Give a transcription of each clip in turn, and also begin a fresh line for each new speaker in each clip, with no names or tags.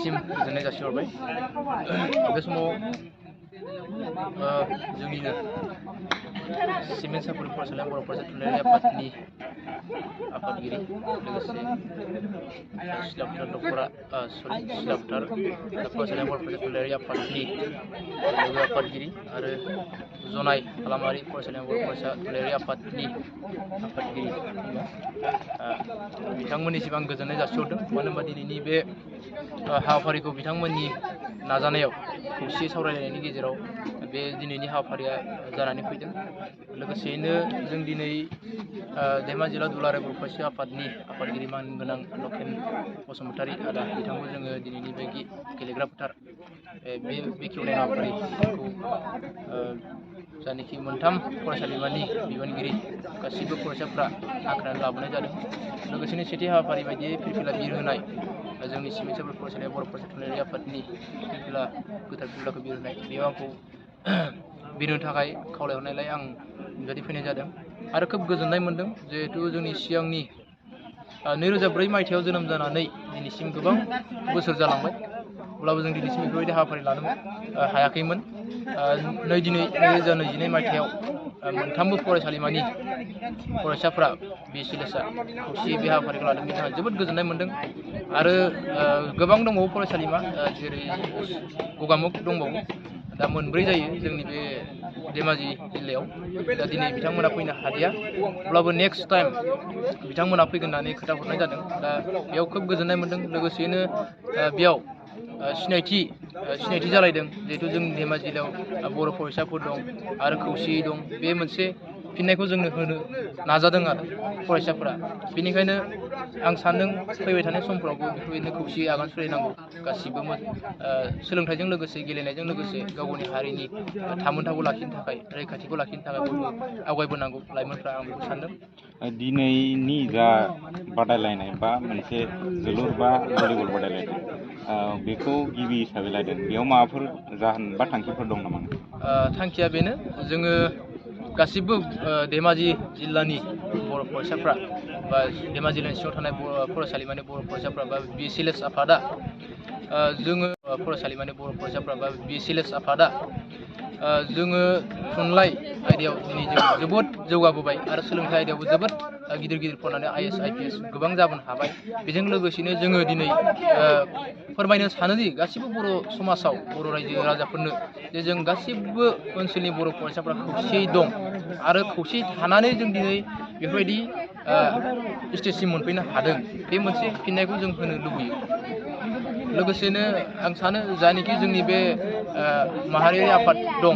नोंथांनिसिम गोजोननाय जासिहरबाय। बे समाव जोंनिनो सिमेन्ट सापरि फरायसालिमा बर' फरायसा थुनलाइयारि आफादनि आफादगिरि लोगोसे सिलाफोथार फरायसालिमा बर' फरायसा थुनलाइयारि आफादनि लोगो आफादगिरि आरो जनाय हालामारि फरायसालिमा बर' फरायसा थुनलाइयारि आफादनि आफादगिरि बिथांमोननिसिम आं गोजोननाय जासिहरदों। मानो होनबा दिनैनि बे हाबाफारिखौ बिथांमोननि नाजानायाव खौसे सावरायलायनायनि गेजेराव बे दिनैनि हाबाफारिया जानानै फैदों। लोगोसेयैनो जों दिनै धेमाजि जिल्ला दुलाराय बर' फरायसा आफादनि आफादगिरि मानगोनां लकेन बसुमतारी आदा बिथांखौ जोङो दिनैनि बे गेलेग्रा फोथार बे बेखेवनाय हाबाफारिखौ जायनोखि मोनथाम फरायसालिमानि बिबानगिरि गासिबो फरायसाफ्रा हांख्रायनानै लाबोनाय जादों। लोगोसेनो सेथि हाबाफारि बायदियै फिरफिला बिर होनाय जोंनि सिमेन्ट सापरि फरायसालिमा बर' फरायसा थुनलाइयारि आफादनि फिरफिला गोथार फिरफिलाखौ बिर होनाय बेयाव आंखौ बिरनो थाखाय खावलायहरनायलाय आं बेबायदि फैनाय जादों आरो खोब गोजोननाय मोनदों। जिहेथु जोंनि सिगांनि 2004 मायथाइयाव जोनोम जानानै दिनैसिम गोबां बोसोर जालांबाय, अब्लाबो जों दिनैसिम बेफोरबायदि हाबाफारि लानो हायाखैमोन। दिनै 2022 मायथाइयाव मोनथामबो फरायसालिमानि फरायसाफ्रा BCLSआ खौसेयै बे हाबाफारिखौ लादों। बिनि थाखाय जोबोद गोजोननाय मोनदों आरो गोबां दंबावो फरायसालिमा, जेरै गगामुग दंबावो। दा मोनब्रै जायो जोंनि बे धेमाजि जिल्लायाव। दा दिनै बिथांमोना फैनो हादिया, अब्लाबो नेक्स्ट टाइम बिथांमोना फैगोन होननानै खोथा हरनाय जादों। दा बेयाव खोब गोजोननाय मोनदों। लोगोसेयैनो बेयाव सिनायथि जालायदों। जिहेथु जोंनि धेमाजि जिल्लायाव बर' फरायसाफोर दं आरो खौसेयै दं, बे मोनसे फिननायखौ जोंनो होनो नाजादों आरो फरायसाफोरा। बेनिखायनो आं सानदों फैबाय थानाय समफ्रावबो बेफोरबायदिनो खौसेयै आगान सुरलायनांगौ। गासिबो सोलोंथाइजों लोगोसे गेलेनायजों लोगोसे गाव गावनि हारिनि थामोनथाखौ लाखिनो थाखाय, रैखाथिखौ लाखिनो थाखाय बयबो आवगायबोनांगौ लाइमोनफ्रा, आं बेखौ सानदों।
दिनैनि जा बादायलायनाय बा मोनसे जोलुर बा भलिबल बादायलायनाय बेखौ गिबि हिसाबै लादों, बेयाव माबाफोर जाहोन बा थांखिफोर दं नामा?
थांखिया बेनो, जोङो गासिबो धेमाजि जिल्लानि बर' फरायसाफ्रा बा धेमाजि जिल्लानि सिङाव थानाय फरायसालिमानि बर' फरायसाफ्रा बा BCLS आफादा, जोङो फरायसालिमानि बर' फरायसाफ्रा बा BCLS आफादा जोङो थुनलाइ आयदायाव दिनै जों जोबोद जौगाबोबाय आरो सोलोंथाइ आयदायावबो जोबोद गिदिर गिदिर फरायनानै IAS IPS गोबां जाबोनो हाबाय। बेजों लोगोसेनो जोङो दिनै फोरमायनो सानोदि गासिबो बर' समाजाव, बर' रायजो राजाफोरनो जे जों गासिबो ओनसोलनि बर' फरायसाफ्रा खौसेयै दं आरो खौसेयै थानानै जों दिनै बेफोरबायदि स्टेजसिम मोनफैनो हादों। बे मोनसे फिननायखौ जों होनो लुबैयो। लोगोसेनो आं सानो जायनोखि जोंनि बे माहारियारि आफाद दं,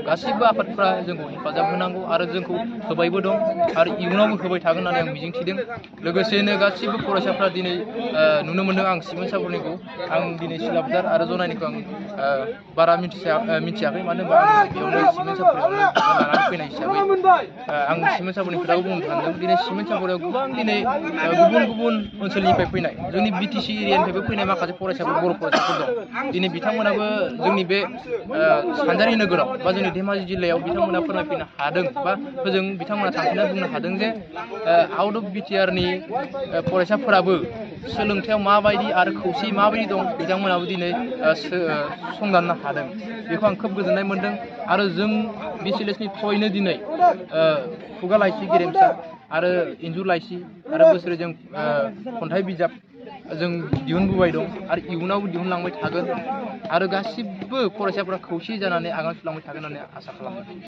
गासिबो आफादफ्रा जोंखौ हेफाजाब होनांगौ आरो जोंखौ होबायबो दं आरो इयुनावबो होबाय थागोन होननानै आं मिजिंथिदों। लोगोसेनो गासिबो फरायसाफ्रा दिनै नुनो मोनदों आं सिमेन्ट सापरिनिखौ, आं दिनै सिलाफोथार आरो जनायनिखौ आं बारा मिथियाखै। मानो होनबा आं बेयावनो सिमेन्ट सापरियावनो लानानै फैनाय हिसाबै आं सिमेन्ट सापरिनि खोथाखौ बुंनो थांदों। दिनै सिमेन्ट सापरियाव गोबां दिनै गुबुन गुबुन ओनसोलनिफ्राय फैनाय, जोंनि BTC एरियानिफ्रायबो फैनाय माखासे फरायसाफोर, बर' फरायसाफोर दं। दिनै बिथांमोनाबो जोंनि बे सानजारि नोगोराव बा जोंनि धेमाजि जिल्लायाव बिथांमोना फोरमायफैनो हादों बा होजों बिथांमोना थांफिनना बुंनो हादों जे आउट अफ BTRनि फरायसाफोराबो सोलोंथायाव माबायदि आरो खौसेयै माबायदि दं, बिथांमोनाबो दिनै संदाननो हादों। बेखौ आं खोब गोजोननाय मोनदों। आरो जों BCLSनि थ्रयैनो दिनै खुगा लाइसि गेरेमसा आरो इन्जुर लाइसि आरो बोसोरै जों खन्थाइ बिजाब जों दिहुनबोबाय दं आरो इयुनावबो दिहुनलांबाय थागोन आरो गासिबो फरायसाफ्रा खौसे जानानै आगान सुरलांबाय थागोन होननानै आसा खालामो।